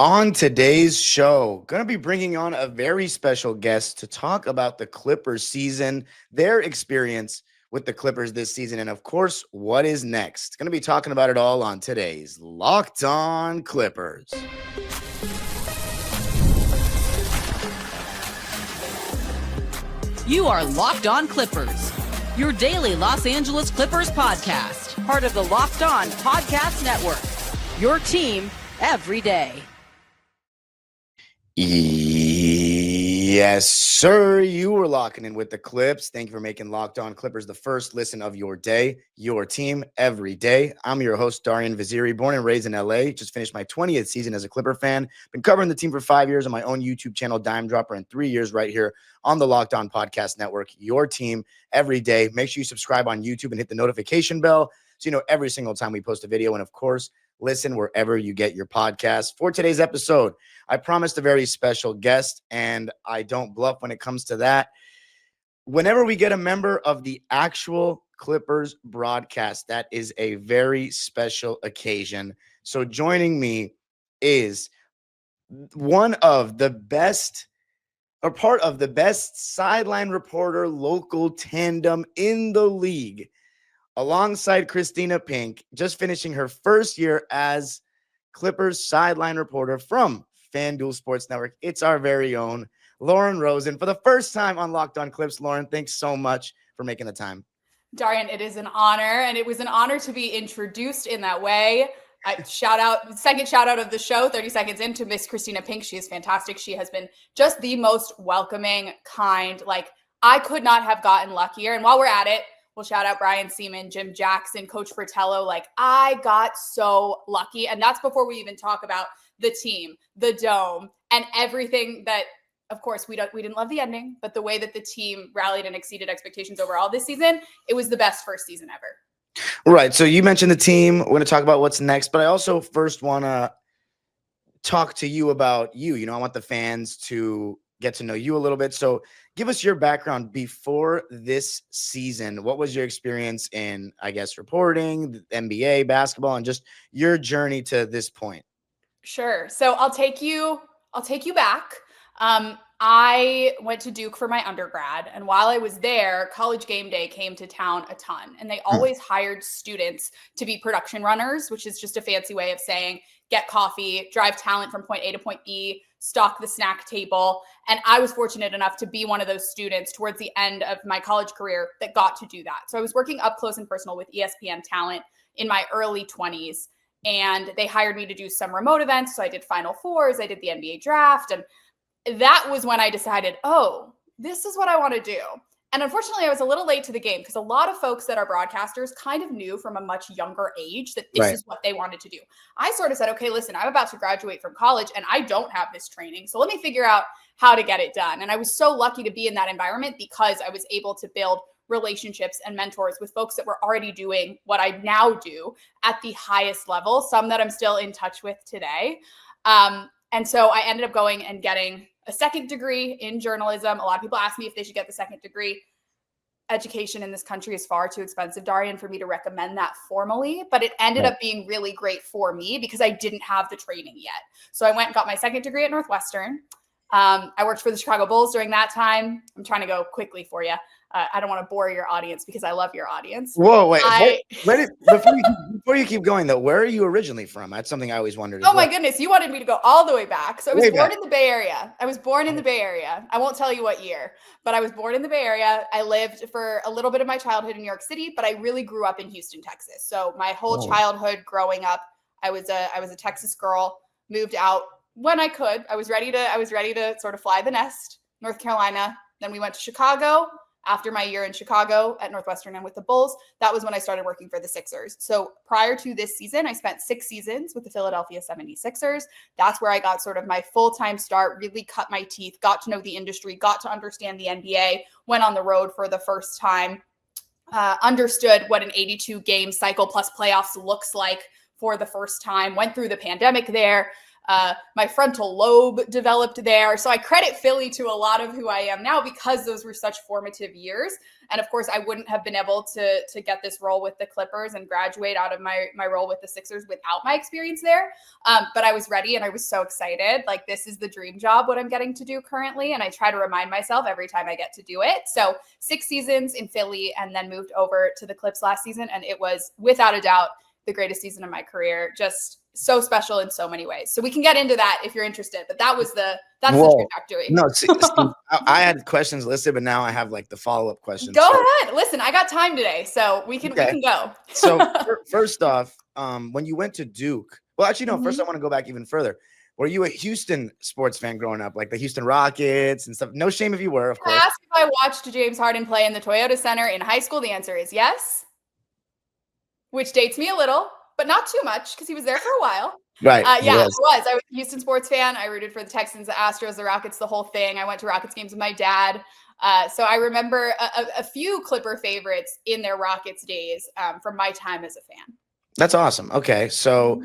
On today's show, going to be bringing on a very special guest to talk about the Clippers season, their experience with the Clippers this season, and of course, what is next. Going to be talking about it all on today's Locked On Clippers. You are Locked On Clippers, your daily Los Angeles Clippers podcast, part of the Locked On Podcast Network, your team every day. Yes, sir. You were locking in with the Clips. Thank you for making Locked On Clippers the first listen of your day, your team every day. I'm your host, Darian Vaziri, born and raised in LA. Just finished my 20th season as a Clipper fan. Been covering the team for 5 years on my own YouTube channel, Dime Dropper, and 3 years right here on the Locked On Podcast Network, your team every day. Make sure you subscribe on YouTube and hit the notification bell so you know every single time we post a video. And of course, listen wherever you get your podcasts. For today's episode, I promised a very special guest, and I don't bluff when it comes to that. Whenever we get a member of the actual Clippers broadcast, that is a very special occasion. So joining me is one of the best, or part of the best sideline reporter local tandem in the league, alongside Christina Pink, just finishing her first year as Clippers sideline reporter from FanDuel Sports Network. It's our very own Lauren Rosen for the first time on Locked On Clips. Lauren, thanks so much for making the time. Darian, it is an honor, and it was an honor to be introduced in that way. Second shout out of the show, 30 seconds into Miss Christina Pink. She is fantastic. She has been just the most welcoming, kind. Like, I could not have gotten luckier. And while we're at it, we'll shout out Brian Sieman, Jim Jackson, Coach Fratello. Like, I got so lucky. And that's before we even talk about the team, the dome, and everything that, of course, we didn't love the ending, but the way that the team rallied and exceeded expectations overall this season, it was the best first season ever. Right. So you mentioned the team. We're going to talk about what's next, but I also first want to talk to you about you. You know, I want the fans to get to know you a little bit. So give us your background before this season. What was your experience in, I guess, reporting, the NBA, basketball, and just your journey to this point? Sure. So I'll take you back. I went to Duke for my undergrad, and while I was there, College Game Day came to town a ton, and they always hired students to be production runners, which is just a fancy way of saying get coffee, drive talent from point A to point B, stock the snack table. And I was fortunate enough to be one of those students towards the end of my college career that got to do that. So I was working up close and personal with ESPN talent in my early 20s. And they hired me to do some remote events. So I did Final Fours, I did the NBA draft. And that was when I decided, oh, this is what I want to do. And unfortunately, I was a little late to the game because a lot of folks that are broadcasters kind of knew from a much younger age that this is what they wanted to do. I sort of said, okay, listen, I'm about to graduate from college and I don't have this training. So let me figure out how to get it done. And I was so lucky to be in that environment because I was able to build relationships and mentors with folks that were already doing what I now do at the highest level, some that I'm still in touch with today. And so I ended up going and getting a second degree in journalism. A lot of people ask me if they should get the second degree. Education in this country is far too expensive, Darian, for me to recommend that formally, but it ended up being really great for me because I didn't have the training yet. So I went and got my second degree at Northwestern. I worked for the Chicago Bulls during that time. I'm trying to go quickly for you. I don't want to bore your audience because I love your audience. Whoa, wait. Before you keep going, though, where are you originally from? That's something I always wondered. Oh, my goodness. You wanted me to go all the way back. So I was born in the Bay Area. I won't tell you what year, but I was born in the Bay Area. I lived for a little bit of my childhood in New York City, but I really grew up in Houston, Texas. So my whole childhood growing up, I was a Texas girl, moved out when I could. I was ready to sort of fly the nest, North Carolina. Then we went to Chicago. After my year in Chicago at Northwestern and with the Bulls, that was when I started working for the Sixers. So prior to this season, I spent 6 seasons with the Philadelphia 76ers. That's where I got sort of my full-time start, really cut my teeth, got to know the industry, got to understand the NBA, went on the road for the first time, understood what an 82-game cycle plus playoffs looks like for the first time, went through the pandemic there, My frontal lobe developed there. So I credit Philly to a lot of who I am now because those were such formative years. And of course, I wouldn't have been able to get this role with the Clippers and graduate out of my role with the Sixers without my experience there. But I was ready and I was so excited. Like, this is the dream job, what I'm getting to do currently. And I try to remind myself every time I get to do it. So 6 seasons in Philly and then moved over to the Clips last season. And it was without a doubt the greatest season of my career. Just so special in so many ways. So we can get into that if you're interested, but that's the trajectory. No, see, I had questions listed, but now I have like the follow-up questions. Go ahead. Listen, I got time today, so we can go. So first off, when you went to Duke, well, actually, no, first I want to go back even further. Were you a Houston sports fan growing up, like the Houston Rockets and stuff? No shame if you were, of course. Ask if I watched James Harden play in the Toyota Center in high school. The answer is yes, which dates me a little, but not too much because he was there for a while. Right. Yeah, I was a Houston sports fan. I rooted for the Texans, the Astros, the Rockets, the whole thing. I went to Rockets games with my dad. So I remember a few Clipper favorites in their Rockets days from my time as a fan. That's awesome. Okay. So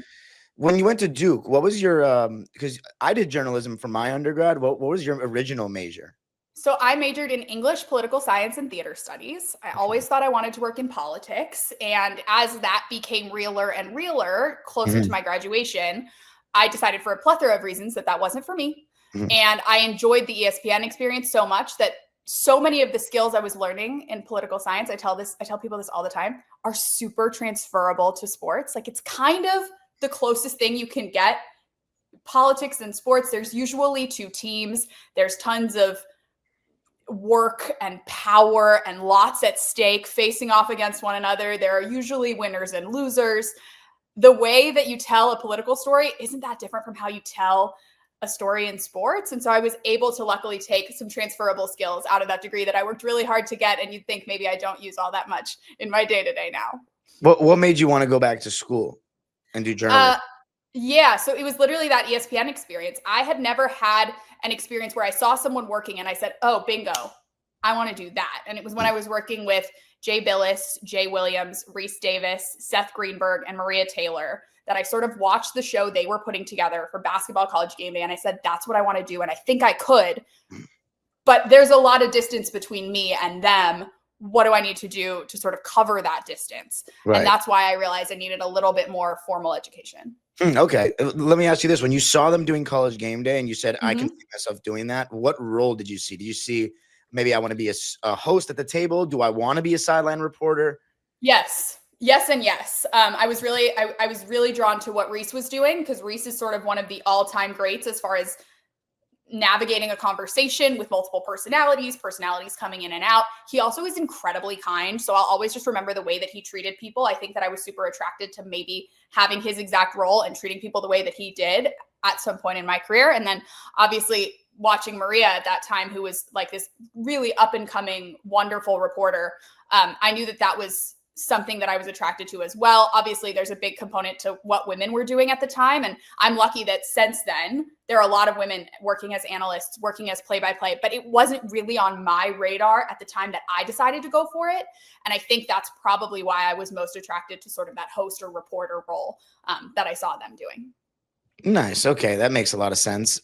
when you went to Duke, what was your, because I did journalism for my undergrad. What was your original major? So I majored in English, political science, and theater studies. I always thought I wanted to work in politics. And as that became realer and realer, closer to my graduation, I decided for a plethora of reasons that wasn't for me. And I enjoyed the ESPN experience so much that so many of the skills I was learning in political science, I tell people this all the time, are super transferable to sports. Like, it's kind of the closest thing you can get. Politics and sports, there's usually 2 teams. There's tons of work and power and lots at stake facing off against one another. There are usually winners and losers. The way that you tell a political story isn't that different from how you tell a story in sports. And so I was able to luckily take some transferable skills out of that degree that I worked really hard to get. And you'd think maybe I don't use all that much in my day-to-day now. What made you want to go back to school and do journalism? Yeah, so it was literally that ESPN experience. I had never had an experience where I saw someone working and I said, oh, bingo, I want to do that. And it was when I was working with Jay Billis, Jay Williams, Reese Davis, Seth Greenberg, and Maria Taylor that I sort of watched the show they were putting together for Basketball College Game Day. And I said, that's what I want to do. And I think I could. But there's a lot of distance between me and them. What do I need to do to sort of cover that distance? Right. And that's why I realized I needed a little bit more formal education. Okay. Let me ask you this. When you saw them doing College Game Day and you said, I can see myself doing that, what role did you see? Do you see maybe I want to be a host at the table? Do I want to be a sideline reporter? Yes. Yes and yes. I was really drawn to what Reese was doing because Reese is sort of one of the all-time greats as far as navigating a conversation with multiple personalities coming in and out. He also is incredibly kind. So I'll always just remember the way that he treated people. I think that I was super attracted to maybe having his exact role and treating people the way that he did at some point in my career. And then obviously watching Maria at that time, who was like this really up and coming, wonderful reporter. I knew that was something that I was attracted to as well. Obviously, there's a big component to what women were doing at the time. And I'm lucky that since then, there are a lot of women working as analysts, working as play-by-play, but it wasn't really on my radar at the time that I decided to go for it. And I think that's probably why I was most attracted to sort of that host or reporter role that I saw them doing. Nice. Okay. That makes a lot of sense.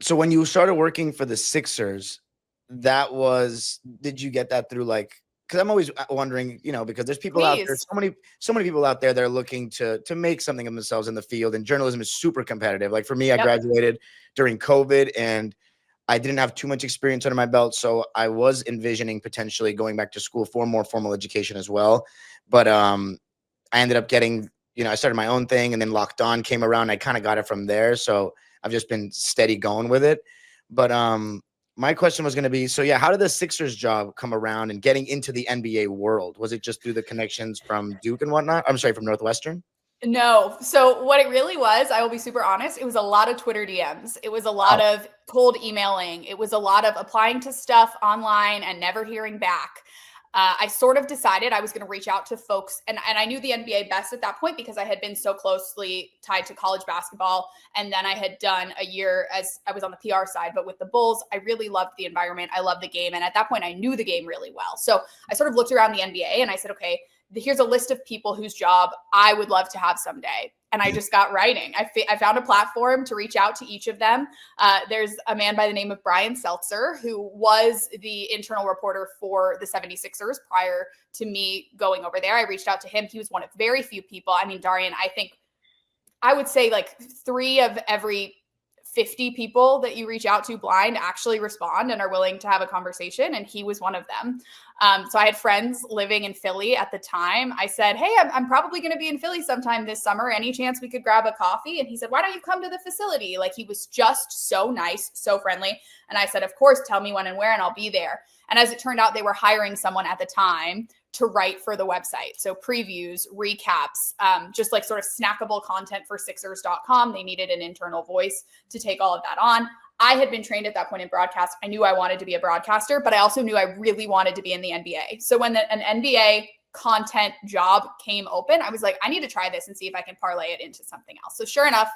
So when you started working for the Sixers, did you get that through like, because I'm always wondering, because there's people out there, so many people out there that are looking to make something of themselves in the field, and journalism is super competitive. Like for me, I graduated during COVID and I didn't have too much experience under my belt. So I was envisioning potentially going back to school for more formal education as well. But I ended up getting, I started my own thing, and then Locked On came around. I kind of got it from there. So I've just been steady going with it. But my question was going to be, so yeah, how did the Sixers job come around and getting into the NBA world? Was it just through the connections from Duke and whatnot? I'm sorry, from Northwestern? No. So what it really was, I will be super honest, it was a lot of Twitter DMs. It was a lot of cold emailing. It was a lot of applying to stuff online and never hearing back. I sort of decided I was going to reach out to folks, and I knew the NBA best at that point because I had been so closely tied to college basketball. And then I had done a year as I was on the PR side, but with the Bulls, I really loved the environment. I loved the game. And at that point I knew the game really well. So I sort of looked around the NBA and I said, okay, here's a list of people whose job I would love to have someday. And I just got writing. I found a platform to reach out to each of them. There's a man by the name of Brian Seltzer, who was the internal reporter for the 76ers prior to me going over there. I reached out to him. He was one of very few people. I mean, Darian, I would say like 3 of every 50 people that you reach out to blind actually respond and are willing to have a conversation. And he was one of them. So I had friends living in Philly at the time. I said, hey, I'm probably going to be in Philly sometime this summer. Any chance we could grab a coffee? And he said, why don't you come to the facility? Like, he was just so nice, so friendly. And I said, of course, tell me when and where, and I'll be there. And as it turned out, they were hiring someone at the time to write for the website. So previews, recaps, just like sort of snackable content for Sixers.com. They needed an internal voice to take all of that on. I had been trained at that point in broadcast. I knew I wanted to be a broadcaster, but I also knew I really wanted to be in the NBA. So when an NBA content job came open, I was like, I need to try this and see if I can parlay it into something else. So sure enough,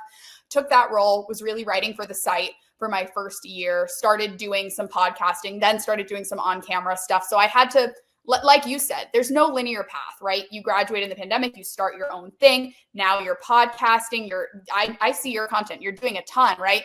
took that role, was really writing for the site for my first year, started doing some podcasting, then started doing some on-camera stuff. So I had to, like you said, there's no linear path, right? You graduate in the pandemic, you start your own thing. Now you're podcasting, I see your content, you're doing a ton, right?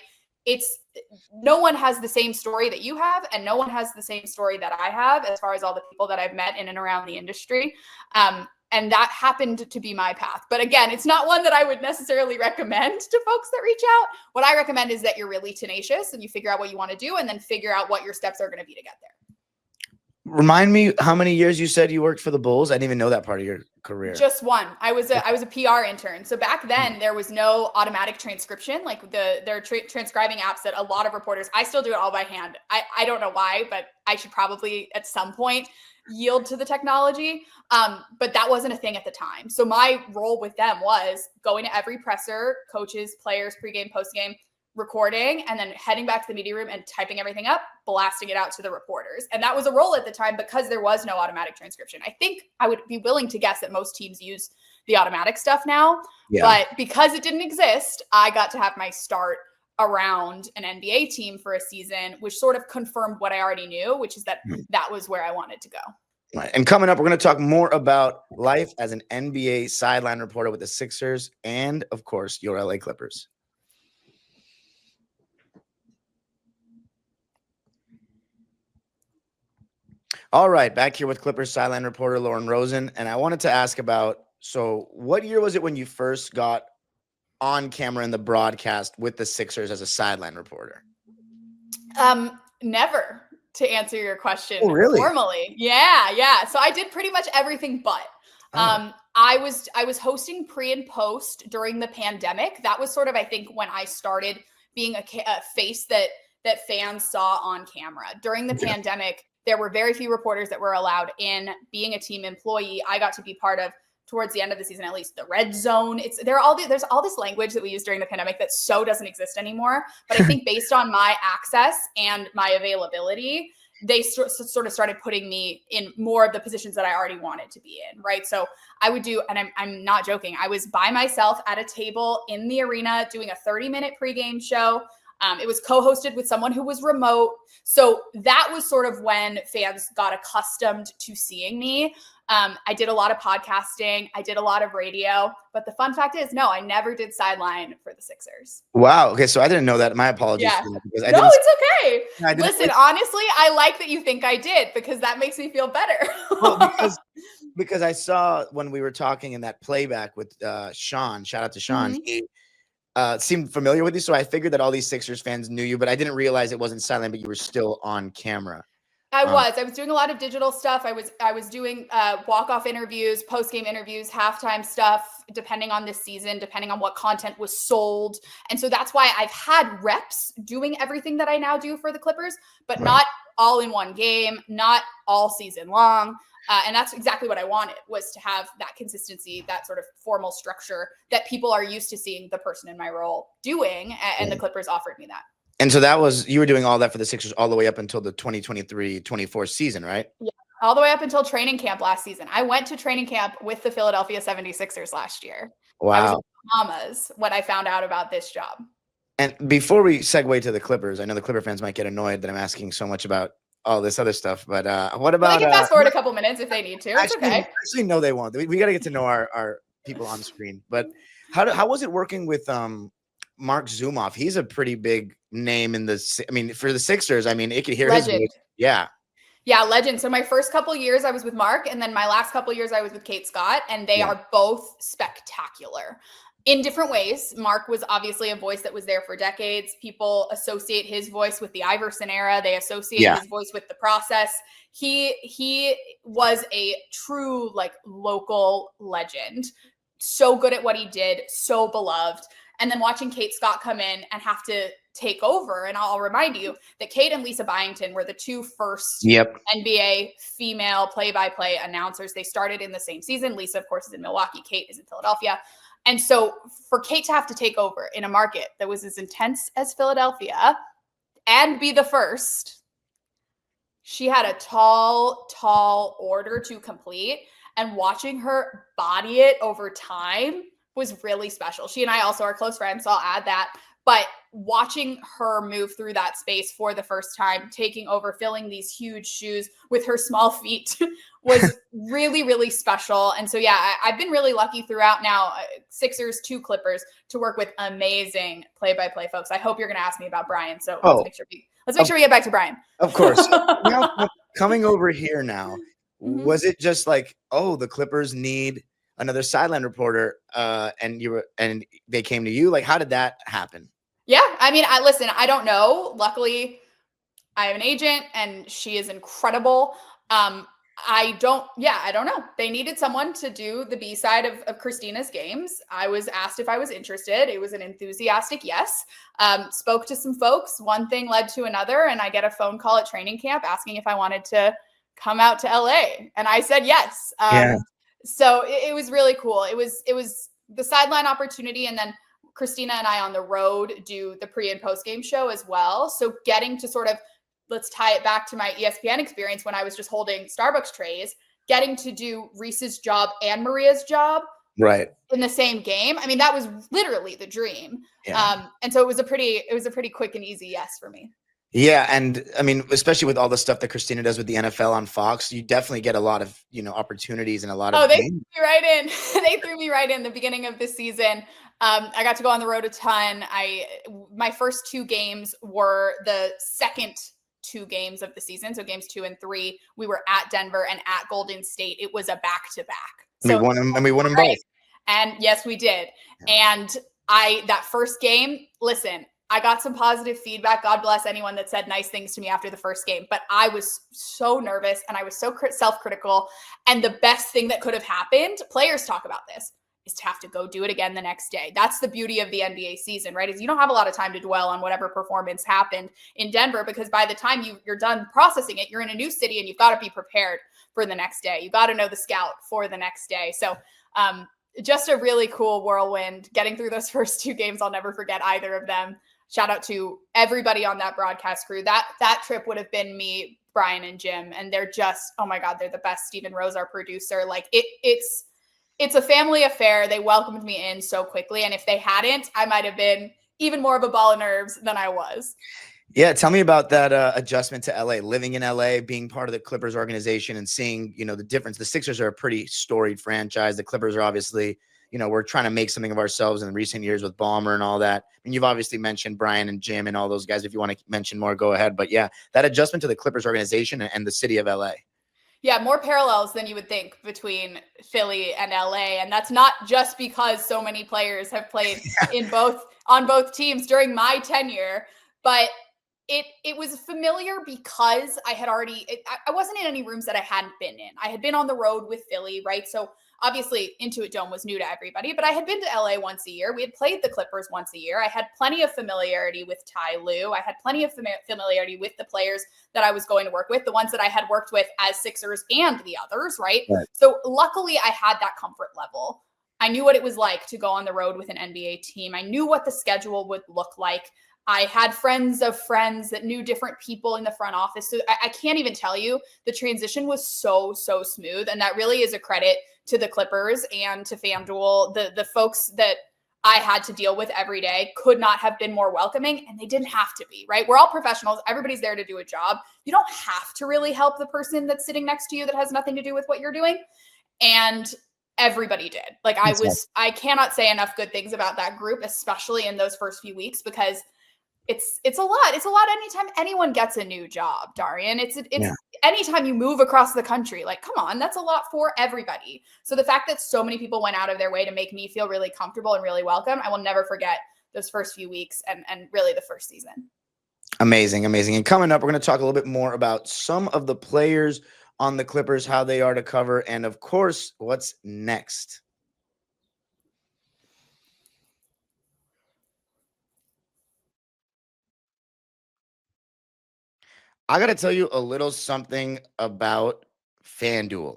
No one has the same story that you have, and no one has the same story that I have as far as all the people that I've met in and around the industry. And that happened to be my path. But again, it's not one that I would necessarily recommend to folks that reach out. What I recommend is that you're really tenacious and you figure out what you want to do and then figure out what your steps are going to be to get there. Remind me how many years you said you worked for the Bulls? I didn't even know that part of your career. Just one. I was a PR intern. So back then there was no automatic transcription, like their transcribing apps that a lot of reporters, I still do it all by hand. I don't know why, but I should probably at some point yield to the technology. But that wasn't a thing at the time. So my role with them was going to every presser, coaches, players, pregame, postgame, recording, and then heading back to the media room and typing everything up, blasting it out to the reporters. And that was a role at the time because there was no automatic transcription. I think I would be willing to guess that most teams use the automatic stuff now, but because it didn't exist, I got to have my start around an NBA team for a season, which sort of confirmed what I already knew, which is that that was where I wanted to go. Right. And coming up, we're going to talk more about life as an NBA sideline reporter with the Sixers and, of course, your LA Clippers. All right, back here with Clippers sideline reporter Lauren Rosen, and I wanted to ask about, so what year was it when you first got on camera in the broadcast with the Sixers as a sideline reporter? Never, to answer your question. Oh, really? Formally. Yeah. So I did pretty much everything but. I was hosting pre and post during the pandemic. That was sort of, I think, when I started being a face that fans saw on camera. During the pandemic, there were very few reporters that were allowed in. Being a team employee, I got to be part of, towards the end of the season, at least, the red zone. There's all this language that we used during the pandemic that so doesn't exist anymore. But I think based on my access and my availability, they sort of started putting me in more of the positions that I already wanted to be in, right? So I would do, and I'm not joking, I was by myself at a table in the arena doing a 30-minute pregame show. It was co-hosted with someone who was remote. So that was sort of when fans got accustomed to seeing me. I did a lot of podcasting. I did a lot of radio. But the fun fact is, no, I never did sideline for the Sixers. Wow. Okay, so I didn't know that. My apologies. Yeah. For that because It's okay. Listen, honestly, I like that you think I did because that makes me feel better. Well, because I saw when we were talking in that playback with Sean, shout out to Sean, he seemed familiar with you. So I figured that all these Sixers fans knew you, but I didn't realize it wasn't silent, but you were still on camera. I was doing a lot of digital stuff. I was doing walk-off interviews, post-game interviews, halftime stuff, depending on this season, depending on what content was sold. And so that's why I've had reps doing everything that I now do for the Clippers, but not all in one game, not all season long. And that's exactly what I wanted, was to have that consistency, that sort of formal structure that people are used to seeing the person in my role doing. And the Clippers offered me that. And so you were doing all that for the Sixers all the way up until the 2023-24 season, right? Yeah, all the way up until training camp last season. I went to training camp with the Philadelphia 76ers last year. Wow. I was in the Bahamas when I found out about this job. And before we segue to the Clippers, I know the Clipper fans might get annoyed that I'm asking so much about all this other stuff. But what Well, about? they can fast forward a couple minutes if they need to. It's okay. Actually, no, they won't. We got to get to know our people on screen. But how was it working with Mark Zumoff? He's a pretty big name in the. I mean, for the Sixers, I mean, it could hear Legend. his voice. Yeah. Yeah, legend. So my first couple years I was with Mark, and then my last couple years I was with Kate Scott, and they are both spectacular in different ways. Mark was obviously a voice that was there for decades. People associate his voice with the Iverson era. They associate his voice with the process. He was a true like local legend. So good at what he did, so beloved. And then watching Kate Scott come in and have to take over. And I'll remind you that Kate and Lisa Byington were the two first NBA female play-by-play announcers. They started in the same season. Lisa, of course, is in Milwaukee. Kate is in Philadelphia. And so for Kate to have to take over in a market that was as intense as Philadelphia and be the first, she had a tall order to complete. And watching her body it over time was really special. She and I also are close friends, so I'll add that. But watching her move through that space for the first time, taking over, filling these huge shoes with her small feet was really, really special. And so, yeah, I've been really lucky throughout now, Sixers to Clippers, to work with amazing play-by-play folks. I hope you're going to ask me about Brian. So let's make sure we get back to Brian. Of course. Now, coming over here now, was it just like, oh, the Clippers need another sideline reporter, and they came to you? Like, how did that happen? Yeah, I mean, I don't know. Luckily, I have an agent, and she is incredible. I don't know. They needed someone to do the B side of Christina's games. I was asked if I was interested. It was an enthusiastic yes. Spoke to some folks. One thing led to another, and I get a phone call at training camp asking if I wanted to come out to LA. And I said yes. So it was really cool. It was the sideline opportunity. And then Christina and I on the road do the pre and post game show as well. So getting to sort of, let's tie it back to my ESPN experience when I was just holding Starbucks trays, getting to do Reese's job and Maria's job in the same game. I mean, that was literally the dream. And so it was a pretty quick and easy yes for me. Yeah. And I mean, especially with all the stuff that Christina does with the NFL on Fox, you definitely get a lot of, opportunities and a lot of. They threw me right in. They threw me right in the beginning of this season. I got to go on the road a ton. My first two games were the second two games of the season. So games 2 and 3, we were at Denver and at Golden State. It was a back-to-back. So we won them both. And yes, we did. And that first game, listen, I got some positive feedback. God bless anyone that said nice things to me after the first game. But I was so nervous and I was so self-critical. And the best thing that could have happened, players talk about this, is to have to go do it again the next day. That's the beauty of the NBA season, right? Is you don't have a lot of time to dwell on whatever performance happened in Denver, because by the time you're done processing it, you're in a new city and you've got to be prepared for the next day. You got to know the scout for the next day. So just a really cool whirlwind getting through those first two games. I'll never forget either of them. Shout out to everybody on that broadcast crew. That trip would have been me, Brian, and Jim, and they're just, oh my God, they're the best. Stephen Rose, our producer, like it's a family affair. They welcomed me in so quickly, and if they hadn't, I might have been even more of a ball of nerves than I was. Yeah, tell me about that adjustment to LA, living in LA, being part of the Clippers organization, and seeing the difference. The Sixers are a pretty storied franchise. The Clippers are obviously. We're trying to make something of ourselves in recent years with Ballmer and all that. And you've obviously mentioned Brian and Jim and all those guys. If you want to mention more, go ahead. But yeah, that adjustment to the Clippers organization and the city of LA. Yeah, more parallels than you would think between Philly and LA. And that's not just because so many players have played on both teams during my tenure, but it was familiar because I had I wasn't in any rooms that I hadn't been in. I had been on the road with Philly, right? So obviously, Intuit Dome was new to everybody, but I had been to LA once a year. We had played the Clippers once a year. I had plenty of familiarity with Ty Lue. I had plenty of familiarity with the players that I was going to work with, the ones that I had worked with as Sixers and the others, right? So luckily, I had that comfort level. I knew what it was like to go on the road with an NBA team. I knew what the schedule would look like. I had friends of friends that knew different people in the front office. So I can't even tell you, the transition was so smooth. And that really is a credit to the Clippers and to FanDuel, the folks that I had to deal with every day could not have been more welcoming, and they didn't have to be, right? We're all professionals. Everybody's there to do a job. You don't have to really help the person that's sitting next to you that has nothing to do with what you're doing. And everybody did. Like I cannot say enough good things about that group, especially in those first few weeks, because it's a lot. It's a lot anytime anyone gets a new job, Darian. It's anytime you move across the country, like, come on, that's a lot for everybody. So the fact that so many people went out of their way to make me feel really comfortable and really welcome, I will never forget those first few weeks and really the first season. Amazing. And coming up, we're going to talk a little bit more about some of the players on the Clippers, how they are to cover, and of course, what's next. I got to tell you a little something about FanDuel,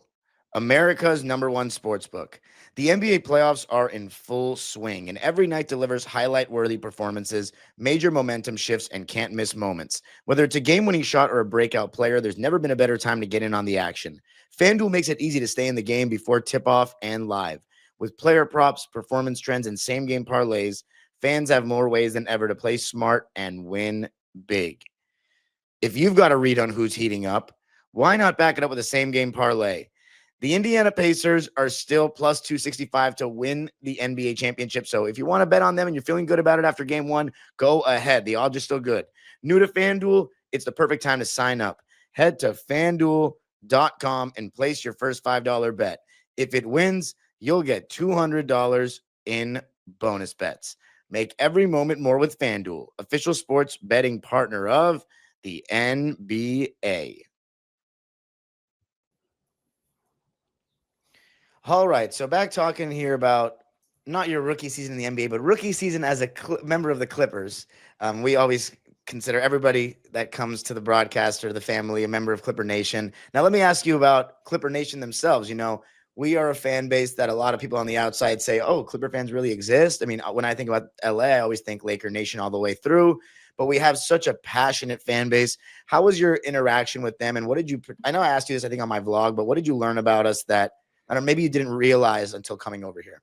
America's #1 sportsbook. The NBA playoffs are in full swing, and every night delivers highlight-worthy performances, major momentum shifts, and can't-miss moments. Whether it's a game-winning shot or a breakout player, there's never been a better time to get in on the action. FanDuel makes it easy to stay in the game before tip-off and live. With player props, performance trends, and same-game parlays, fans have more ways than ever to play smart and win big. If you've got a read on who's heating up, why not back it up with a same-game parlay? The Indiana Pacers are still plus 265 to win the NBA championship. So if you want to bet on them and you're feeling good about it after game one, go ahead. The odds are still good. New to FanDuel, it's the perfect time to sign up. Head to FanDuel.com and place your first $5 bet. If it wins, you'll get $200 in bonus bets. Make every moment more with FanDuel, official sports betting partner of the NBA. All right, so back talking here about not your rookie season in the NBA, but rookie season as a member of the Clippers. We always consider everybody that comes to the broadcast or the family a member of Clipper Nation. Now, let me ask you about Clipper Nation themselves. You know, we are a fan base that a lot of people on the outside say, oh, Clipper fans really exist. I mean, when I think about LA, I always think Laker Nation all the way through. But we have such a passionate fan base. How was your interaction with them? And what did you – I know I asked you this, I think, on my vlog, but what did you learn about us that – I don't know, maybe you didn't realize until coming over here?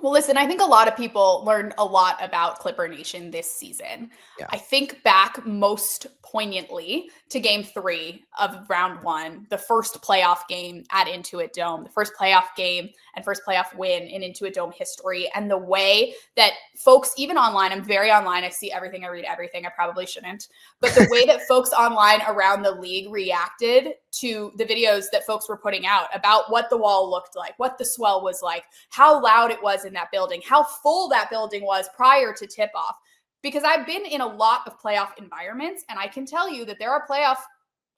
Well, listen, I think a lot of people learned a lot about Clipper Nation this season. Yeah. I think back most poignantly to game 3 of round 1, the first playoff game at Intuit Dome, the first playoff game and first playoff win in Intuit Dome history. And the way that folks, even online, I'm very online. I see everything. I read everything. I probably shouldn't. But the way that folks online around the league reacted to the videos that folks were putting out about what the wall looked like, what the swell was like, how loud it was in that building, how full that building was prior to tip-off. Because I've been in a lot of playoff environments, and I can tell you that there are playoff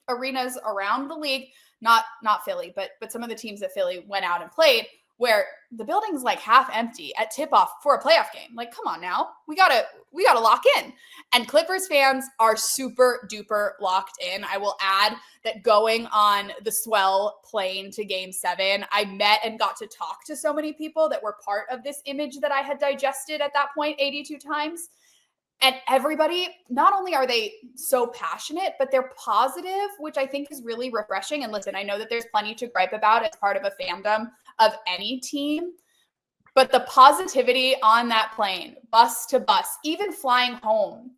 arenas around the league, not Philly, but some of the teams that Philly went out and played, where the building's like half empty at tip-off for a playoff game. Like, come on now, we gotta lock in. And Clippers fans are super duper locked in. I will add that going on the swell plane to game 7, I met and got to talk to so many people that were part of this image that I had digested at that point 82 times. And everybody, not only are they so passionate, but they're positive, which I think is really refreshing. And listen, I know that there's plenty to gripe about as part of a fandom of any team, but the positivity on that plane, bus to bus, even flying home,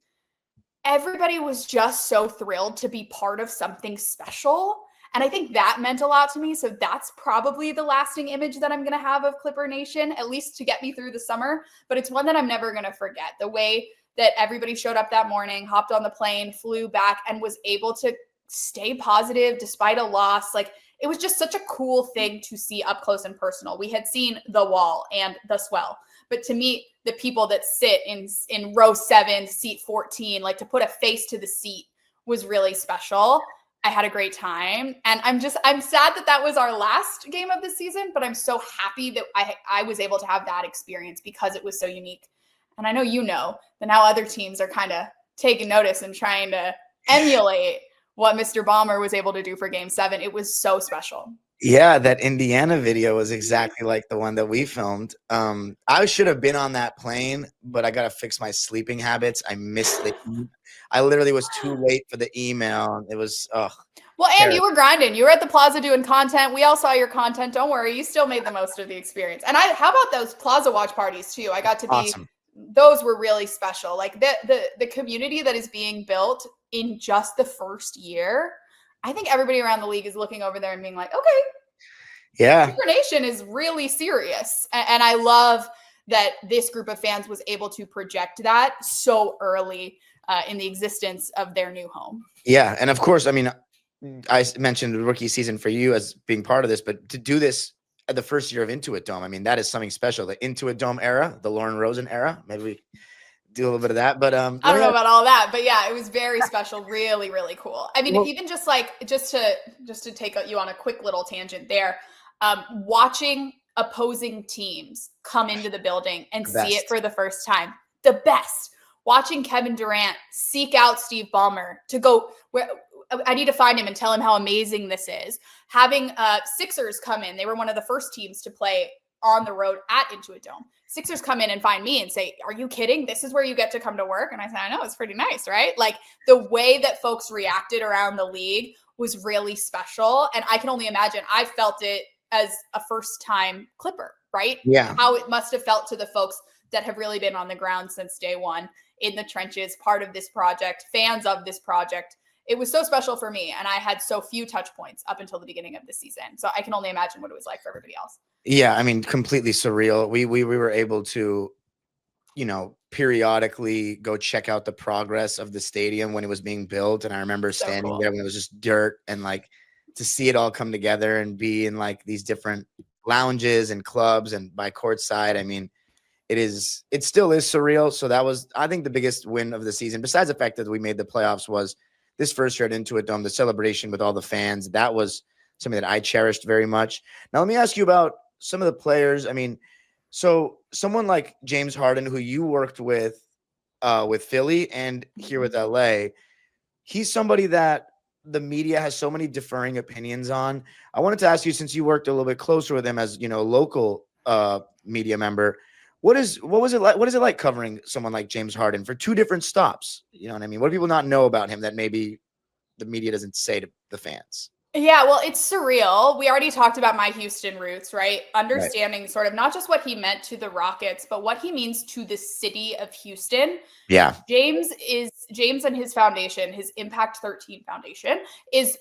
everybody was just so thrilled to be part of something special. And I think that meant a lot to me. So that's probably the lasting image that I'm going to have of Clipper Nation, at least to get me through the summer. But it's one that I'm never going to forget. The way that everybody showed up that morning, hopped on the plane, flew back, and was able to stay positive despite a loss. Like, it was just such a cool thing to see up close and personal. We had seen the wall and the swell, but to meet the people that sit in row 7, seat 14, like to put a face to the seat was really special. I had a great time. And I'm sad that was our last game of the season, but I'm so happy that I was able to have that experience because it was so unique. And I know that now other teams are kind of taking notice and trying to emulate what Mr. Ballmer was able to do for game 7. It was so special. Yeah, that Indiana video was exactly like the one that we filmed. I should have been on that plane, but I got to fix my sleeping habits. I missed I literally was too late for the email. It was, Well, and terrible. you were grinding. You were at the plaza doing content. We all saw your content. Don't worry. You still made the most of the experience. And how about those plaza watch parties too? I got to be, Awesome. those were really special. Like the community that is being built in just the first year. I think everybody around the league is looking over there and being like, okay, Yeah. Clipper Nation is really serious. And I love that this group of fans was able to project that so early in the existence of their new home. Yeah. And of course, I mean, I mentioned the rookie season for you as being part of this, but to do this at the first year of Intuit Dome, I mean, that is something special. The Intuit Dome era, the Lauren Rosen era. Maybe we do a little bit of that, but I don't know about all that, but yeah, it was very special, really, really cool. I mean, Well, even just to take you on a quick little tangent there, watching opposing teams come into the building and see it for the first time, the best. Watching Kevin Durant seek out Steve Ballmer to go where I need to find him and tell him how amazing this is. Having Sixers come in, they were one of the first teams to play on the road at Intuit Dome. Sixers come in and find me and say, "Are you kidding? This is where you get to come to work?" And I said, "I know, it's pretty nice, right?" Like the way that folks reacted around the league was really special. And I can only imagine, I felt it as a first-time Clipper, right? Yeah. How it must have felt to the folks that have really been on the ground since day one, in the trenches, part of this project, fans of this project. It was so special for me, and I had so few touch points up until the beginning of the season. So I can only imagine what it was like for everybody else. Yeah, I mean, completely surreal. We were able to, periodically go check out the progress of the stadium when it was being built. And I remember standing there when it was just dirt, and like to see it all come together and be in like these different lounges and clubs and by courtside. I mean, it still is surreal. So that was, I think, the biggest win of the season, besides the fact that we made the playoffs, was this first year at Intuit Dome, the celebration with all the fans. That was something that I cherished very much. Now, let me ask you about some of the players. I mean, so someone like James Harden, who you worked with Philly and here with LA, he's somebody that the media has so many differing opinions on. I wanted to ask you, since you worked a little bit closer with him as, a local media member, what is it like covering someone like James Harden for two different stops? You know what I mean? What do people not know about him that maybe the media doesn't say to the fans? Yeah, well, it's surreal. We already talked about my Houston roots, right? Understanding sort of not just what he meant to the Rockets, but what he means to the city of Houston. Yeah. James and his foundation, his Impact 13 Foundation, is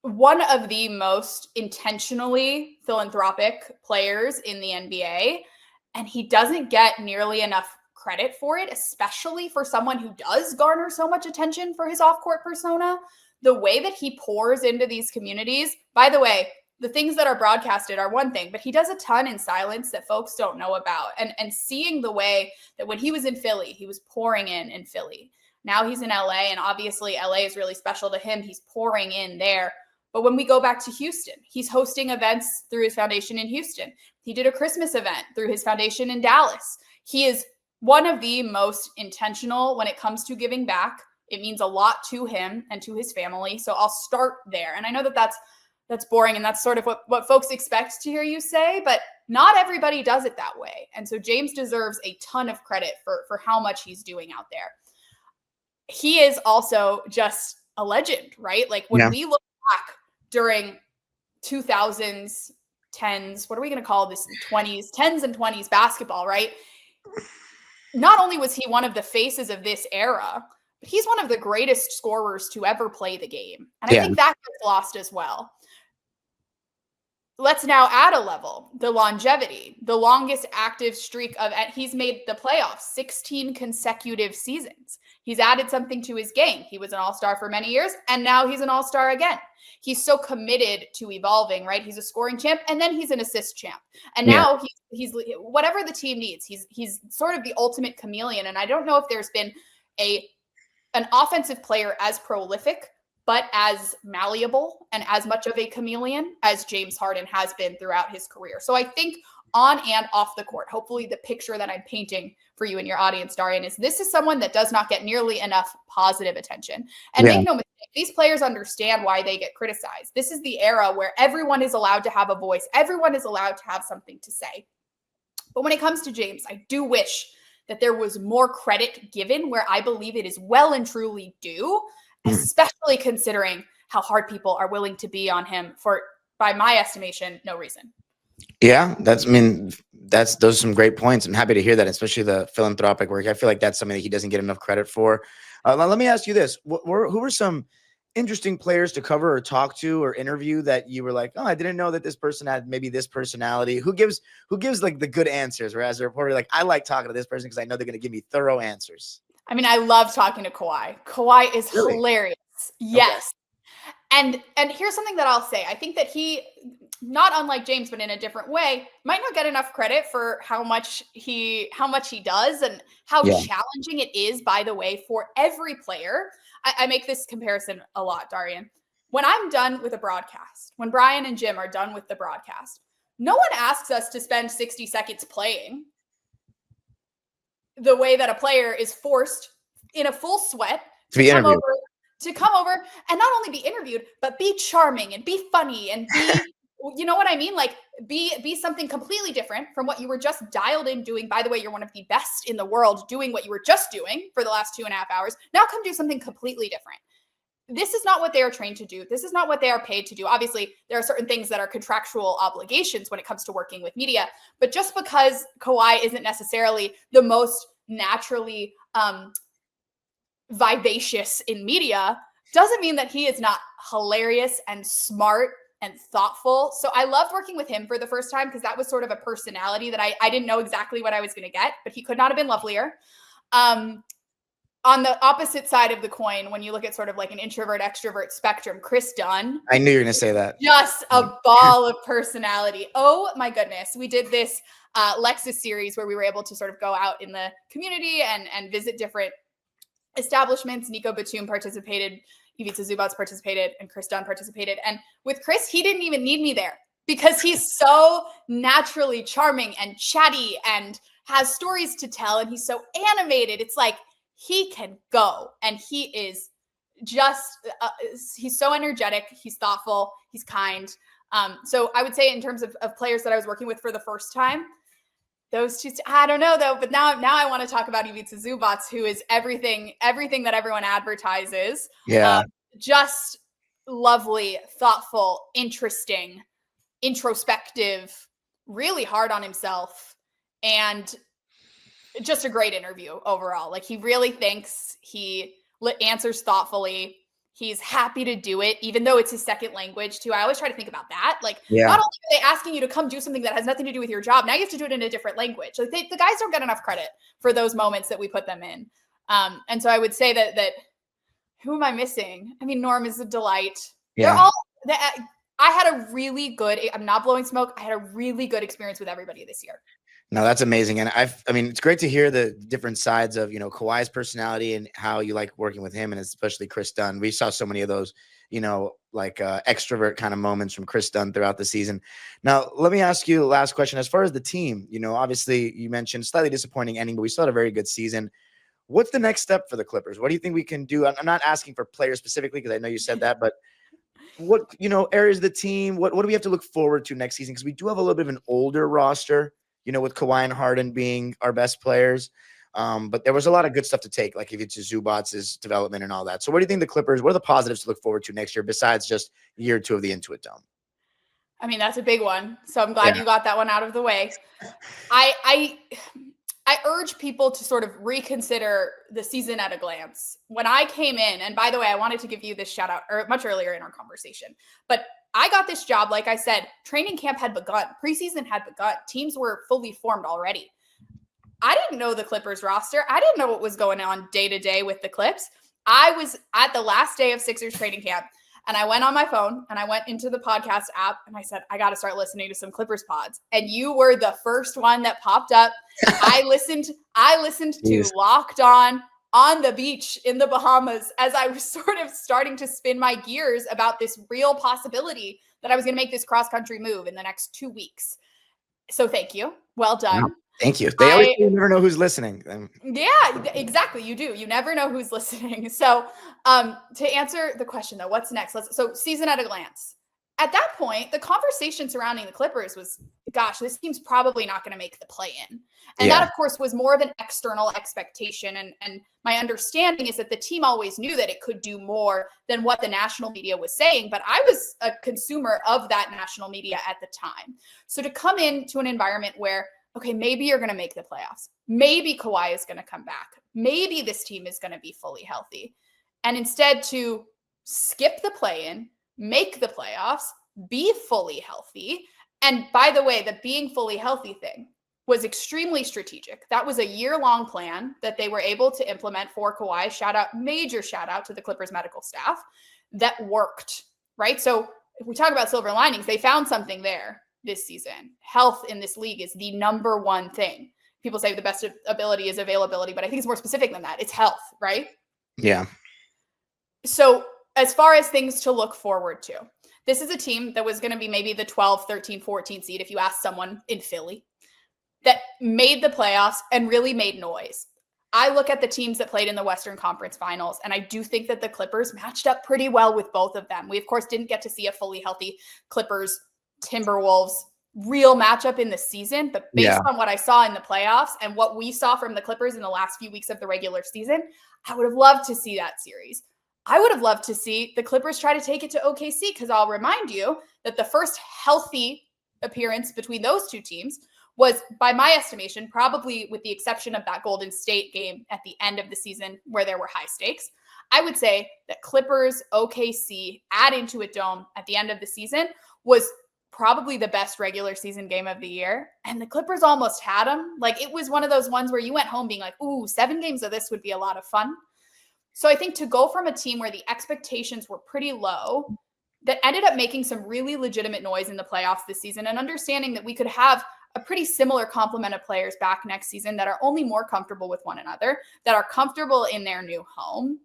one of the most intentionally philanthropic players in the NBA. And he doesn't get nearly enough credit for it, especially for someone who does garner so much attention for his off-court persona. The way that he pours into these communities, by the way, the things that are broadcasted are one thing, but he does a ton in silence that folks don't know about. And seeing the way that when he was in Philly, he was pouring in Philly. Now he's in LA, and obviously LA is really special to him. He's pouring in there. But when we go back to Houston, he's hosting events through his foundation in Houston. He did a Christmas event through his foundation in Dallas. He is one of the most intentional when it comes to giving back. It means a lot to him and to his family. So I'll start there. And I know that that's boring, and that's sort of what folks expect to hear you say, but not everybody does it that way. And so James deserves a ton of credit for how much he's doing out there. He is also just a legend, right? Like when we look back during 2000s, 10s, what are we going to call this? 20s, 10s and 20s basketball, right? Not only was he one of the faces of this era, but he's one of the greatest scorers to ever play the game. And I think that gets lost as well. Let's now add a level, the longevity, the longest active streak of, he's made the playoffs 16 consecutive seasons. He's added something to his game. He was an all-star for many years, and now he's an all-star again. He's so committed to evolving, right? He's a scoring champ, and then he's an assist champ. And now he's whatever the team needs. He's sort of the ultimate chameleon. And I don't know if there's been an offensive player as prolific, but as malleable and as much of a chameleon as James Harden has been throughout his career. So I think on and off the court, hopefully the picture that I'm painting for you and your audience, Darian, is this is someone that does not get nearly enough positive attention. And make no mistake, these players understand why they get criticized. This is the era where everyone is allowed to have a voice. Everyone is allowed to have something to say. But when it comes to James, I do wish that there was more credit given where I believe it is well and truly due, especially considering how hard people are willing to be on him for, by my estimation, no reason. Yeah, those are some great points. I'm happy to hear that, especially the philanthropic work. I feel like that's something that he doesn't get enough credit for. Let me ask you this. Who were some interesting players to cover or talk to or interview that you were like, oh, I didn't know that this person had maybe this personality? Who gives like the good answers? Whereas a reporter, like, I like talking to this person because I know they're going to give me thorough answers. I mean, I love talking to Kawhi. Kawhi is Really? Hilarious. Yes. Okay. And here's something that I'll say. I think that he, not unlike James, but in a different way, might not get enough credit for how much he does and how challenging it is, by the way, for every player. I make this comparison a lot, Darian. When I'm done with a broadcast, when Brian and Jim are done with the broadcast, no one asks us to spend 60 seconds playing the way that a player is forced in a full sweat to come over and not only be interviewed, but be charming and be funny and be, you know what I mean? Like be something completely different from what you were just dialed in doing. By the way, you're one of the best in the world doing what you were just doing for the last 2.5 hours. Now come do something completely different. This is not what they are trained to do. This is not what they are paid to do. Obviously, there are certain things that are contractual obligations when it comes to working with media, but just because Kawhi isn't necessarily the most naturally vivacious in media doesn't mean that he is not hilarious and smart and thoughtful. So I loved working with him for the first time because that was sort of a personality that I didn't know exactly what I was going to get, but he could not have been lovelier. On the opposite side of the coin, when you look at sort of like an introvert extrovert spectrum, Chris Dunn. I knew you were going to say that. Just a ball of personality. Oh my goodness. We did this Lexus series where we were able to sort of go out in the community and visit different establishments. Nico Batum participated, Ivica Zubac participated, and Chris Dunn participated. And with Chris, he didn't even need me there because he's so naturally charming and chatty and has stories to tell. And he's so animated. It's like he can go. And he is just, he's so energetic. He's thoughtful. He's kind. So I would say in terms of players that I was working with for the first time, those two, I don't know though, but now I want to talk about Ivica Zubac, who is everything that everyone advertises. Yeah. Just lovely, thoughtful, interesting, introspective, really hard on himself, and just a great interview overall. Like he really thinks, he answers thoughtfully. He's happy to do it, even though it's his second language too. I always try to think about that. Like, not only are they asking you to come do something that has nothing to do with your job, now you have to do it in a different language. Like the guys don't get enough credit for those moments that we put them in. And so I would say that who am I missing? I mean, Norm is a delight. Yeah. I had a really good, I'm not blowing smoke, I had a really good experience with everybody this year. No, that's amazing. And I mean, it's great to hear the different sides of, Kawhi's personality and how you like working with him, and especially Chris Dunn. We saw so many of those, extrovert kind of moments from Chris Dunn throughout the season. Now, let me ask you the last question. As far as the team, obviously you mentioned slightly disappointing ending, but we still had a very good season. What's the next step for the Clippers? What do you think we can do? I'm not asking for players specifically because I know you said that, but what, areas of the team, what do we have to look forward to next season? Because we do have a little bit of an older roster, with Kawhi and Harden being our best players. But there was a lot of good stuff to take, like if it's Zubac's development and all that. So what do you think the Clippers, what are the positives to look forward to next year besides just year 2 of the Intuit Dome? I mean, that's a big one. So I'm glad you got that one out of the way. I urge people to sort of reconsider the season at a glance. When I came in, and by the way, I wanted to give you this shout out much earlier in our conversation, but I got this job. Like I said, training camp had begun, preseason had begun, teams were fully formed already. I didn't know the Clippers roster. I didn't know what was going on day to day with the Clips. I was at the last day of Sixers training camp, and I went on my phone and I went into the podcast app and I said, I got to start listening to some Clippers pods. And you were the first one that popped up. I listened to Locked On the beach in the Bahamas as I was sort of starting to spin my gears about this real possibility that I was going to make this cross-country move in the next 2 weeks. So thank you. Well done. Thank you. They always say you never know who's listening. Yeah, exactly. You do. You never know who's listening. So to answer the question though, what's next? So season at a glance. At that point, the conversation surrounding the Clippers was, gosh, this team's probably not going to make the play-in. And that, of course, was more of an external expectation. And my understanding is that the team always knew that it could do more than what the national media was saying. But I was a consumer of that national media at the time. So to come into an environment where, okay, maybe you're going to make the playoffs. Maybe Kawhi is going to come back. Maybe this team is going to be fully healthy. And instead to skip the play-in, make the playoffs, be fully healthy. And by the way, the being fully healthy thing was extremely strategic. That was a year-long plan that they were able to implement for Kawhi. Major shout out to the Clippers medical staff that worked, right? So if we talk about silver linings, they found something there this season. Health in this league is the number one thing. People say the best ability is availability, but I think it's more specific than that. It's health, right? Yeah. So as far as things to look forward to, this is a team that was going to be maybe the 12, 13, 14 seed, if you ask someone in Philly, that made the playoffs and really made noise. I look at the teams that played in the Western Conference Finals, and I do think that the Clippers matched up pretty well with both of them. We, of course, didn't get to see a fully healthy Clippers Timberwolves real matchup in the season, but based on what I saw in the playoffs and what we saw from the Clippers in the last few weeks of the regular season, I would have loved to see that series. I would have loved to see the Clippers try to take it to OKC, because I'll remind you that the first healthy appearance between those two teams was, by my estimation, probably with the exception of that Golden State game at the end of the season where there were high stakes, I would say that Clippers, OKC at Intuit Dome at the end of the season was probably the best regular season game of the year. And the Clippers almost had them. Like, it was one of those ones where you went home being like, ooh, 7 games of this would be a lot of fun. So I think to go from a team where the expectations were pretty low, that ended up making some really legitimate noise in the playoffs this season, and understanding that we could have a pretty similar complement of players back next season that are only more comfortable with one another, that are comfortable in their new home,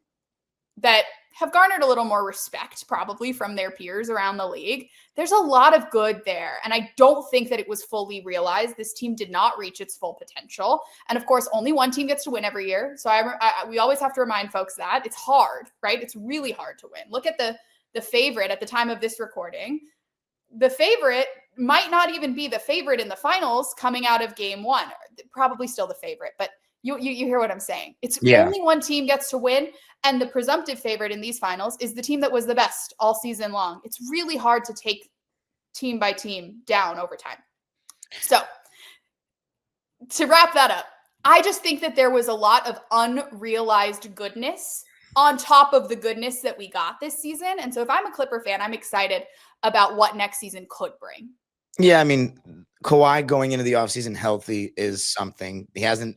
that have garnered a little more respect probably from their peers around the league. There's a lot of good there. And I don't think that it was fully realized. This team did not reach its full potential. And of course, only one team gets to win every year. So we always have to remind folks that it's hard, right? It's really hard to win. Look at the favorite at the time of this recording. The favorite might not even be the favorite in the finals coming out of game one. Probably still the favorite, but you hear what I'm saying. It's only one team gets to win. And the presumptive favorite in these finals is the team that was the best all season long. It's really hard to take team by team down over time. So to wrap that up, I just think that there was a lot of unrealized goodness on top of the goodness that we got this season. And so if I'm a Clipper fan, I'm excited about what next season could bring. Yeah, I mean, Kawhi going into the offseason healthy is something. He hasn't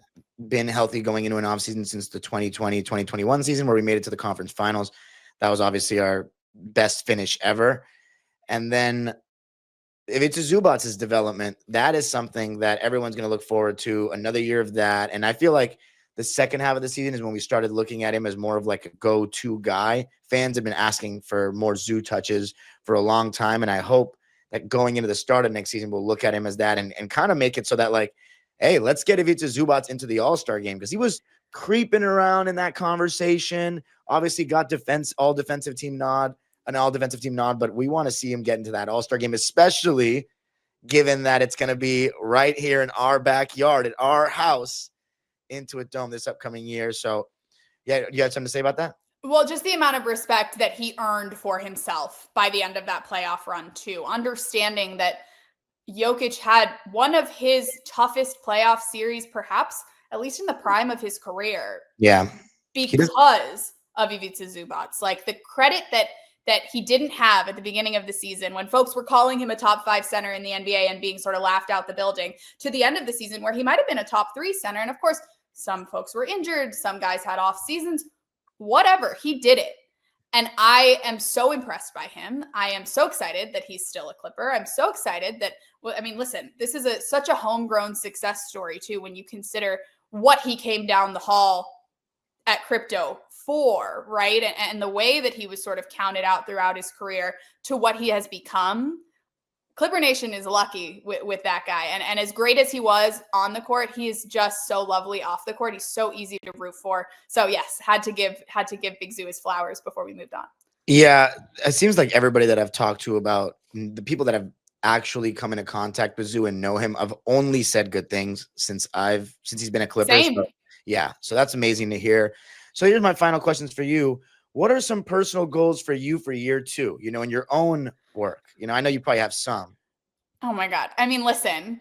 been healthy going into an offseason since the 2020-2021 season where we made it to the conference finals. That was obviously our best finish ever. And then if it's Zubac's development, that is something that everyone's going to look forward to, another year of that. And I feel like the second half of the season is when we started looking at him as more of like a go-to guy. Fans have been asking for more Zoo touches for a long time, and I hope that going into the start of next season, we'll look at him as that and kind of make it so that, like, hey, let's get Ivica Zubac into the All-Star game, because he was creeping around in that conversation. Obviously got all defensive team nod, but we want to see him get into that All-Star game, especially given that it's going to be right here in our backyard, at our house, Intuit Dome this upcoming year. So, yeah, you had something to say about that? Well, just the amount of respect that he earned for himself by the end of that playoff run, too. Understanding that Jokic had one of his toughest playoff series, perhaps, at least in the prime of his career. Yeah. Because of Ivica Zubac. Like, the credit that he didn't have at the beginning of the season when folks were calling him a top 5 center in the NBA and being sort of laughed out the building, to the end of the season where he might have been a top 3 center. And of course, some folks were injured. Some guys had off seasons. Whatever, he did it. And I am so impressed by him. I am so excited that he's still a Clipper. I'm so excited that, well, I mean, listen, this is such a homegrown success story too, when you consider what he came down the hall at crypto for, right? And the way that he was sort of counted out throughout his career to what he has become. Clipper Nation is lucky with that guy. And as great as he was on the court, he is just so lovely off the court. He's so easy to root for. So yes, had to give Big Zoo his flowers before we moved on. Yeah, it seems like everybody that I've talked to about the people that have actually come into contact with Zoo and know him, I've only said good things since he's been a Clipper. Same. So, yeah, so that's amazing to hear. So here's my final questions for you. What are some personal goals for you for year 2, in your own work? I know you probably have some. Oh my God. I mean, listen,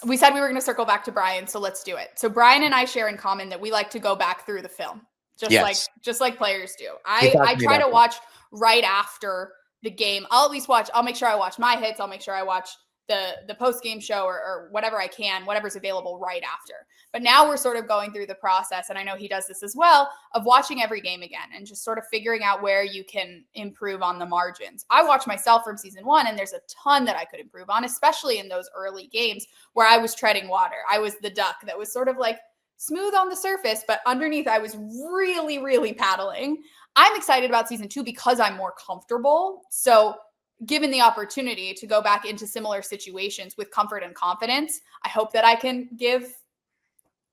we said we were going to circle back to Brian, so let's do it. So Brian and I share in common that we like to go back through the film, just like players do. I try to watch right after the game. I'll make sure I watch my hits. I'll make sure I watch the post-game show or whatever I can, whatever's available right after. But now we're sort of going through the process, and I know he does this as well, of watching every game again and just sort of figuring out where you can improve on the margins. I watch myself from season 1, and there's a ton that I could improve on, especially in those early games where I was treading water. I was the duck that was sort of like smooth on the surface, but underneath I was really, really paddling. I'm excited about season 2 because I'm more comfortable. So given the opportunity to go back into similar situations with comfort and confidence, I hope that I can give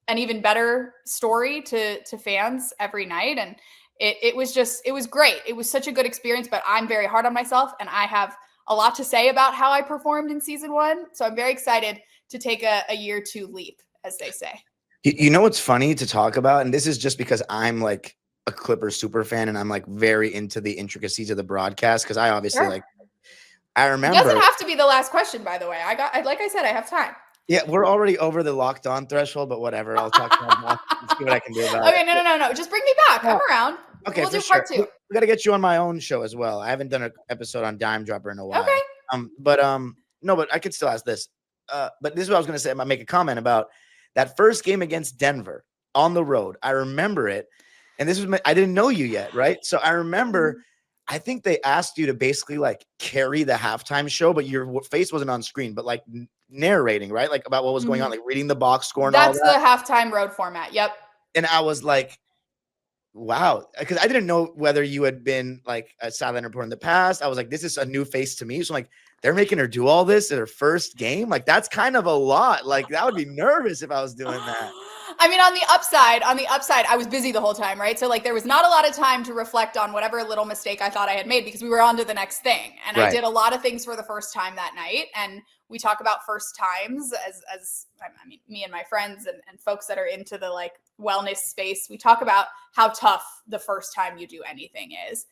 an even better story to fans every night. And it was great. It was such a good experience, but I'm very hard on myself, and I have a lot to say about how I performed in season 1. So I'm very excited to take a year 2 leap, as they say. You know what's funny to talk about? And this is just because I'm like a Clippers super fan, and I'm like very into the intricacies of the broadcast, because I obviously I remember. It doesn't have to be the last question, by the way. Like I said, I have time. Yeah, we're already over the locked on threshold, but whatever. I'll talk about that and see what I can do about it. Okay, no. Just bring me back. I'm around. Okay, we'll do part 2. We got to get you on my own show as well. I haven't done an episode on Dime Dropper in a while. Okay. But I could still ask this. But this is what I was going to say. I might make a comment about that first game against Denver on the road. I remember it, and I didn't know you yet, right? So I remember. I think they asked you to basically like carry the halftime show, but your face wasn't on screen, but like narrating, right? Like about what was going on, like reading the box score and all that. That's the halftime road format. Yep. And I was like, wow, because I didn't know whether you had been like a sideline reporter in the past. I was like, this is a new face to me. So I'm like, they're making her do all this at her first game. Like that's kind of a lot. Like that would be nervous if I was doing that. I mean, on the upside, I was busy the whole time, right? So like there was not a lot of time to reflect on whatever little mistake I thought I had made, because we were on to the next thing. And I did a lot of things for the first time that night. And we talk about first times as I mean, me and my friends and folks that are into the like wellness space, we talk about how tough the first time you do anything is.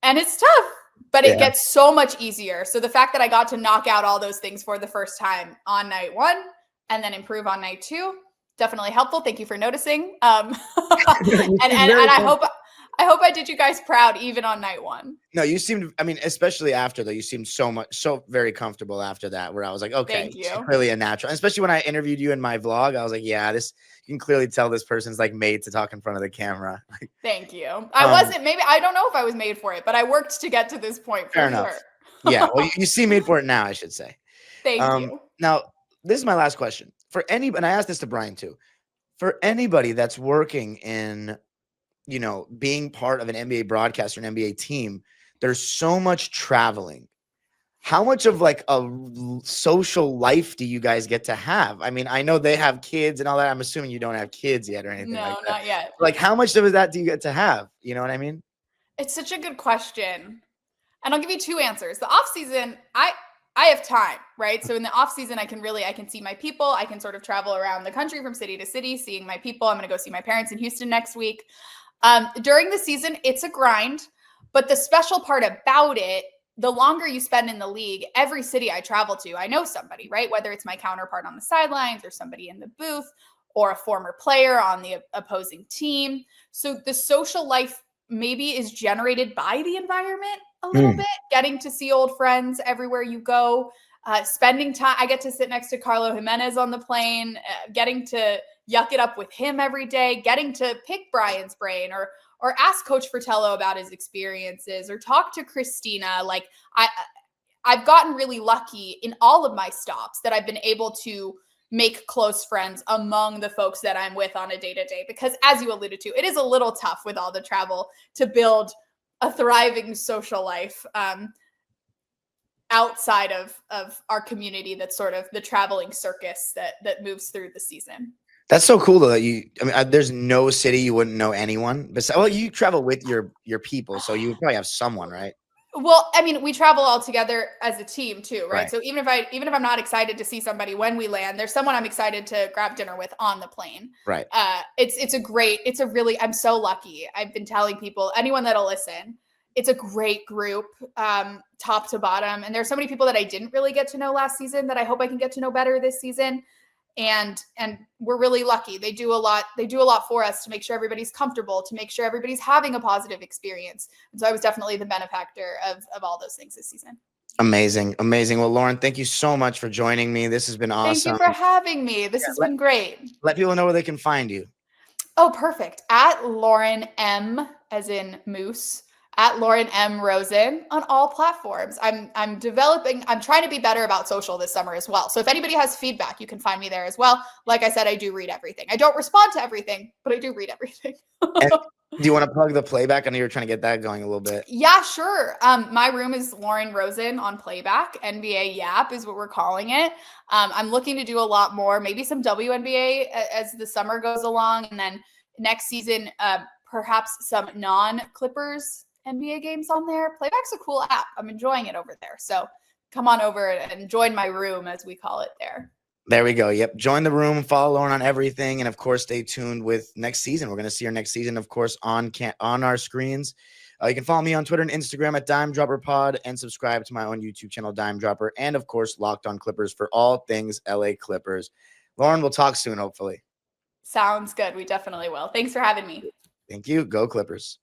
And it's tough, but it gets so much easier. So the fact that I got to knock out all those things for the first time on night 1 and then improve on night 2, definitely helpful. Thank you for noticing. And I hope I did you guys proud even on night 1. No, you seemed, I mean, especially after though, you seemed so very comfortable after that, where I was like, okay, Thank you. Really a natural. And especially when I interviewed you in my vlog, I was like, yeah, you can clearly tell this person's like made to talk in front of the camera. Thank you. I don't know if I was made for it, but I worked to get to this point. Fair enough. Yeah. Well, you seem made for it now, I should say. Thank you. Now, this is my last question. And I asked this to Brian too. For anybody that's working in, being part of an NBA broadcast or an NBA team, there's so much traveling. How much of like a social life do you guys get to have? I mean, I know they have kids and all that. I'm assuming you don't have kids yet or anything like that. No, not yet. Like how much of that do you get to have? You know what I mean? It's such a good question. And I'll give you 2 answers. The off season, I have time, right? So in the off season, I can see my people. I can sort of travel around the country from city to city, seeing my people. I'm going to go see my parents in Houston next week. During the season, it's a grind, but the special part about it, the longer you spend in the league, every city I travel to, I know somebody, right? Whether it's my counterpart on the sidelines or somebody in the booth or a former player on the opposing team. So the social life maybe is generated by the environment a little bit, getting to see old friends everywhere you go, spending time. I get to sit next to Carlo Jimenez on the plane, getting to yuck it up with him every day, getting to pick Brian's brain or ask Coach Fratello about his experiences or talk to Christina. Like I've gotten really lucky in all of my stops that I've been able to make close friends among the folks that I'm with on a day-to-day, because as you alluded to, it is a little tough with all the travel to build a thriving social life. outside of our community that's sort of the traveling circus that moves through the season. That's so cool though that there's no city you wouldn't know anyone. Besides, well, you travel with your people, so you would probably have someone, right? Well, I mean, we travel all together as a team too, right? Right. So even if I'm not excited to see somebody when we land, there's someone I'm excited to grab dinner with on the plane. Right. I'm so lucky. I've been telling people, anyone that'll listen, it's a great group, top to bottom. And there's so many people that I didn't really get to know last season that I hope I can get to know better this season. And we're really lucky. They do a lot for us to make sure everybody's comfortable, to make sure everybody's having a positive experience. And so I was definitely the benefactor of all those things this season. Amazing. Well, Lauren, thank you so much for joining me. This has been awesome. Thank you for having me. This has been great. Let people know where they can find you. Oh, perfect. At Lauren M, as in Moose, at Lauren M Rosen on all platforms. I'm trying to be better about social this summer as well. So if anybody has feedback, you can find me there as well. Like I said, I do read everything. I don't respond to everything, but I do read everything. Do you want to plug the Playback? I know you're trying to get that going a little bit. Yeah, sure. My room is Lauren Rosen on Playback. NBA Yap is what we're calling it. I'm looking to do a lot more, maybe some WNBA as the summer goes along. And then next season, perhaps some non-Clippers NBA games on there. Playback's a cool app. I'm enjoying it over there. So come on over and join my room, as we call it there. There we go. Yep. Join the room, follow Lauren on everything. And of course, stay tuned with next season. We're going to see her next season, of course, on our screens. You can follow me on Twitter and Instagram at Dime Dropper Pod and subscribe to my own YouTube channel, Dime Dropper. And of course, Locked On Clippers for all things LA Clippers. Lauren, we'll talk soon, hopefully. Sounds good. We definitely will. Thanks for having me. Thank you. Go Clippers.